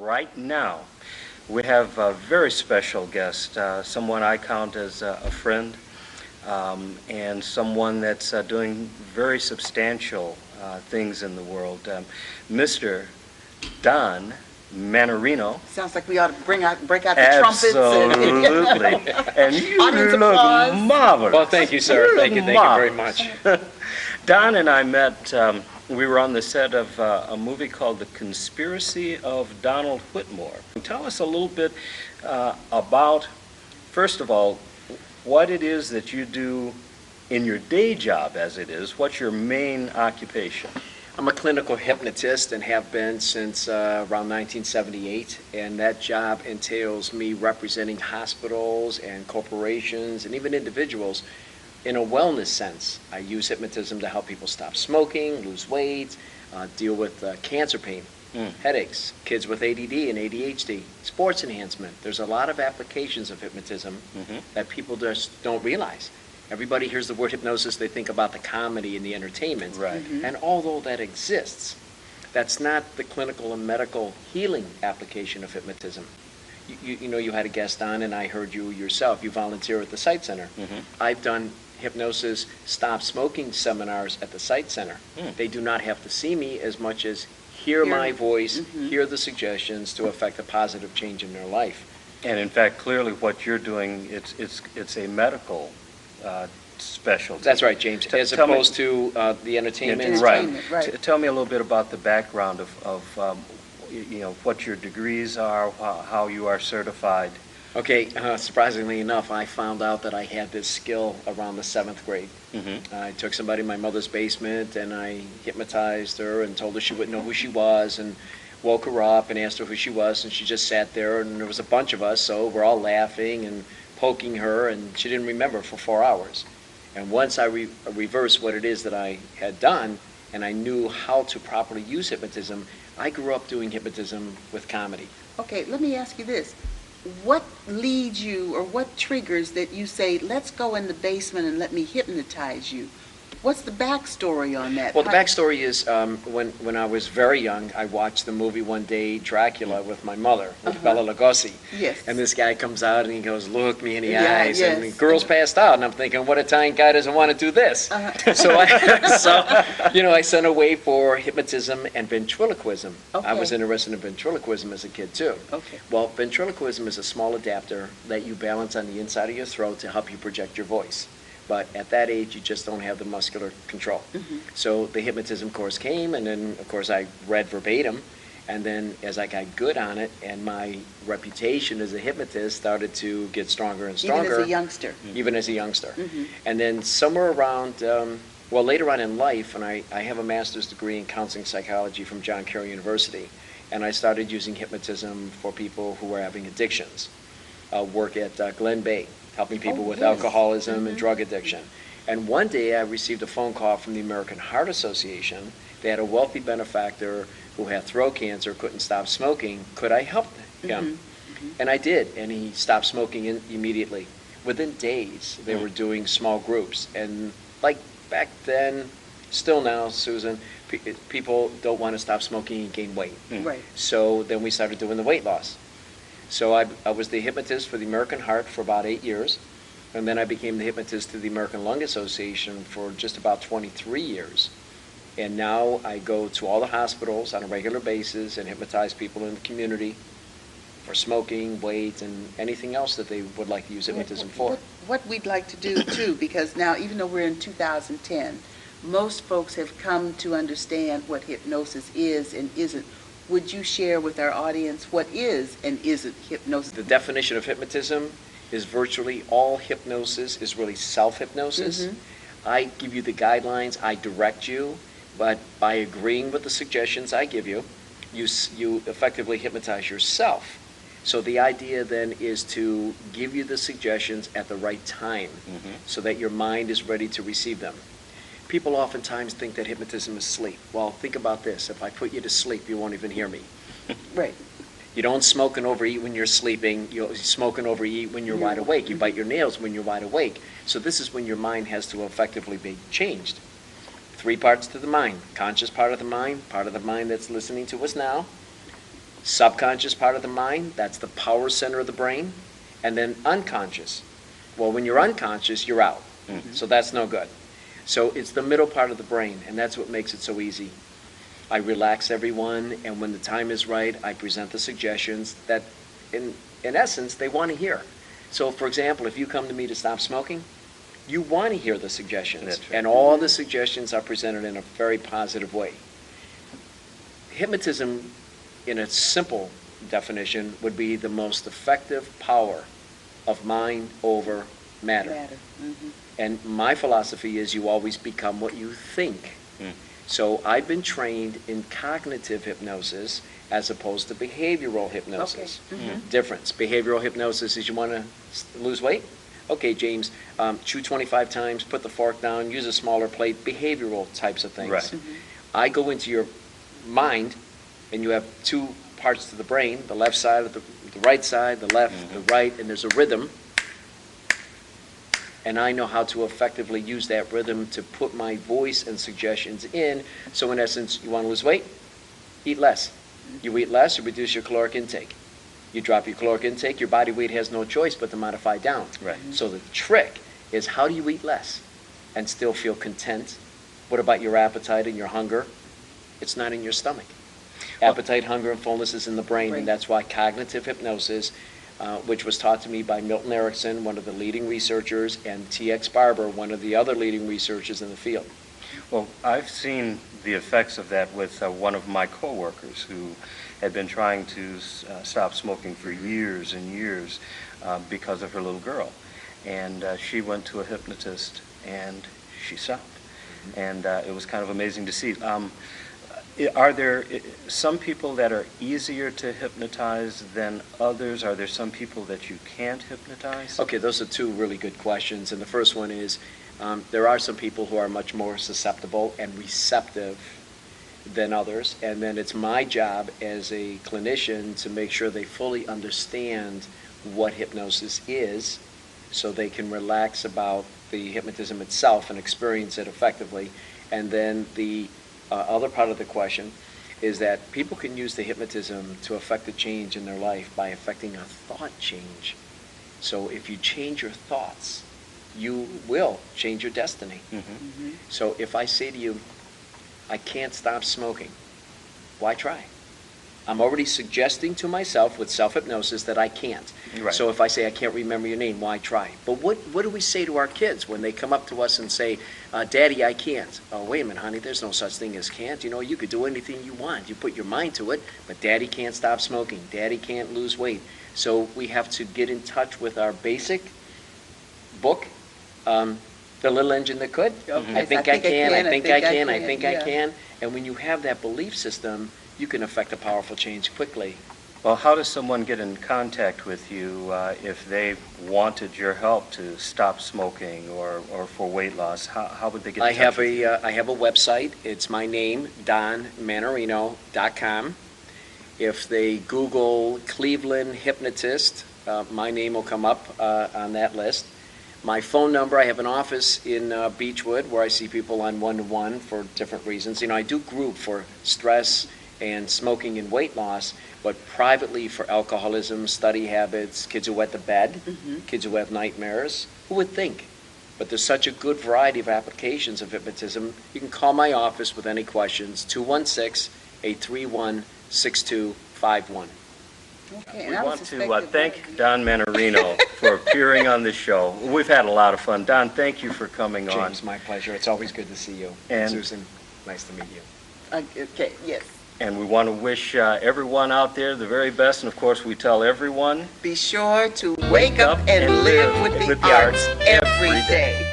right now. We have a very special guest, someone I count as a friend, and someone that's doing very substantial things in the world. Mr. Don Mannarino. Sounds like we ought to break out the trumpets. Absolutely. And you look marvelous. Well, thank you, sir. Thank you very much. Don and I met, we were on the set of a movie called The Conspiracy of Donald Whitmore. Tell us a little bit about, first of all, what it is that you do in your day job as it is. What's your main occupation? I'm a clinical hypnotist and have been since around 1978, and that job entails me representing hospitals and corporations and even individuals in a wellness sense. I use hypnotism to help people stop smoking, lose weight, deal with cancer pain, headaches, kids with ADD and ADHD, sports enhancement. There's a lot of applications of hypnotism that people just don't realize. Everybody hears the word hypnosis, they think about the comedy and the entertainment. Right. And although that exists, that's not the clinical and medical healing application of hypnotism. You know, you had a guest on, and I heard you yourself. You volunteer at the Sight Center. I've done hypnosis stop smoking seminars at the Sight Center. They do not have to see me as much as hear my voice, hear the suggestions to affect a positive change in their life. And in fact, clearly what you're doing, it's a medical specialty. That's right, James. As opposed to the entertainment. Right. Tell me a little bit about the background of you know, what your degrees are, how you are certified. Okay, surprisingly enough, I found out that I had this skill around the 7th grade. I took somebody in my mother's basement and I hypnotized her and told her she wouldn't know who she was, and woke her up and asked her who she was, and she just sat there, and there was a bunch of us, so we're all laughing and poking her, and she didn't remember for 4 hours. And once I reversed what it is that I had done, and I knew how to properly use hypnotism, I grew up doing hypnotism with comedy. Okay, let me ask you this. What leads you, or what triggers that you say, let's go in the basement and let me hypnotize you? What's the backstory on that? Well, the backstory is when I was very young, I watched the movie one day, Dracula, with my mother, with Bela Lugosi. Yes. And this guy comes out and he goes, look me in the eyes. And the girl's passed out. And I'm thinking, what Italian guy doesn't want to do this? So I sent away for hypnotism and ventriloquism. I was interested in ventriloquism as a kid, too. Okay. Well, ventriloquism is a small adapter that you balance on the inside of your throat to help you project your voice. But at that age, you just don't have the muscular control. So the hypnotism course came, and then, of course, I read verbatim. And then as I got good on it, and my reputation as a hypnotist started to get stronger and stronger. Even as a youngster. Even as a youngster. And then somewhere around, later on in life, and I have a master's degree in counseling psychology from John Carroll University, and I started using hypnotism for people who were having addictions. Work at Glen Bay, helping people with alcoholism and drug addiction. And one day I received a phone call from the American Heart Association. They had a wealthy benefactor who had throat cancer, couldn't stop smoking. Could I help him? And I did, and he stopped smoking immediately. Within days, they were doing small groups. And like back then, still now, Susan, people don't want to stop smoking and gain weight. Right. So then we started doing the weight loss. So I was the hypnotist for the American Heart for about 8 years, and then I became the hypnotist to the American Lung Association for just about 23 years. And now I go to all the hospitals on a regular basis and hypnotize people in the community for smoking, weight, and anything else that they would like to use hypnotism for. What we'd like to do, too, because now, even though we're in 2010, most folks have come to understand what hypnosis is and isn't. Would you share with our audience what is and isn't hypnosis? The definition of hypnotism is virtually all hypnosis is really self-hypnosis. I give you the guidelines, I direct you, but by agreeing with the suggestions I give you, you effectively hypnotize yourself. So the idea then is to give you the suggestions at the right time so that your mind is ready to receive them. People oftentimes think that hypnotism is sleep. Well, think about this. If I put you to sleep, you won't even hear me. Right. You don't smoke and overeat when you're sleeping. You smoke and overeat when you're wide awake. You bite your nails when you're wide awake. So this is when your mind has to effectively be changed. 3 parts to the mind. Conscious part of the mind that's listening to us now, Subconscious part of the mind, that's the power center of the brain. And then unconscious. Well, when you're unconscious, you're out. So that's no good. So it's the middle part of the brain, and that's what makes it so easy. I relax everyone, and when the time is right, I present the suggestions that, in essence, they want to hear. So, for example, if you come to me to stop smoking, you want to hear the suggestions. That's right. And all the suggestions are presented in a very positive way. Hypnotism, in its simple definition, would be the most effective power of mind over matter. And my philosophy is you always become what you think. So I've been trained in cognitive hypnosis as opposed to behavioral hypnosis. Difference. Behavioral hypnosis is you want to lose weight? Okay, James, chew 25 times, put the fork down, use a smaller plate, behavioral types of things. Right. I go into your mind, and you have two parts to the brain, the left side, the right side, the left, the right, and there's a rhythm. And I know how to effectively use that rhythm to put my voice and suggestions in. So in essence, you want to lose weight? Eat less. You eat less, you reduce your caloric intake. You drop your caloric intake, your body weight has no choice but to modify down. Right. So the trick is, how do you eat less and still feel content? What about your appetite and your hunger? It's not in your stomach. Appetite, hunger, and fullness is in the brain, and that's why cognitive hypnosis, which was taught to me by Milton Erickson, one of the leading researchers, and T.X. Barber, one of the other leading researchers in the field. Well, I've seen the effects of that with one of my coworkers who had been trying to stop smoking for years and years because of her little girl. And she went to a hypnotist, and she stopped. And it was kind of amazing to see. Are there some people that are easier to hypnotize than others? Are there some people that you can't hypnotize? Okay, those are two really good questions. And the first one is, there are some people who are much more susceptible and receptive than others. And then it's my job as a clinician to make sure they fully understand what hypnosis is, so they can relax about the hypnotism itself and experience it effectively. And then the other part of the question is that people can use the hypnotism to affect a change in their life by affecting a thought change. So if you change your thoughts, you will change your destiny. So if I say to you, I can't stop smoking, why try? I'm already suggesting to myself with self-hypnosis that I can't. Right. So if I say I can't remember your name, why try? But what do we say to our kids when they come up to us and say, Daddy, I can't? Oh, wait a minute, honey, there's no such thing as can't. You know, you could do anything you want. You put your mind to it, but Daddy can't stop smoking. Daddy can't lose weight. So we have to get in touch with our basic book, The Little Engine That Could. I think I can, I think I can, I think I can. And when you have that belief system, you can affect a powerful change quickly. Well, how does someone get in contact with you if they wanted your help to stop smoking or for weight loss? How would they get in touch with you? I have a website. It's my name, donmannarino.com. If they Google Cleveland Hypnotist, my name will come up on that list. My phone number, I have an office in Beechwood where I see people on one-to-one for different reasons. You know, I do group for stress and smoking and weight loss, but privately for alcoholism, study habits, kids who wet the bed, kids who have nightmares. Who would think? But there's such a good variety of applications of hypnotism. You can call my office with any questions, 216-831-6251. Okay, We and I want was to suspected thank Don Mannarino for appearing on the show. We've had a lot of fun. Don, thank you for coming on. James, my pleasure. It's always good to see you. And Susan, nice to meet you. Okay, yes. And we want to wish everyone out there the very best. And of course, we tell everyone, Be sure to wake up and live with the arts every day.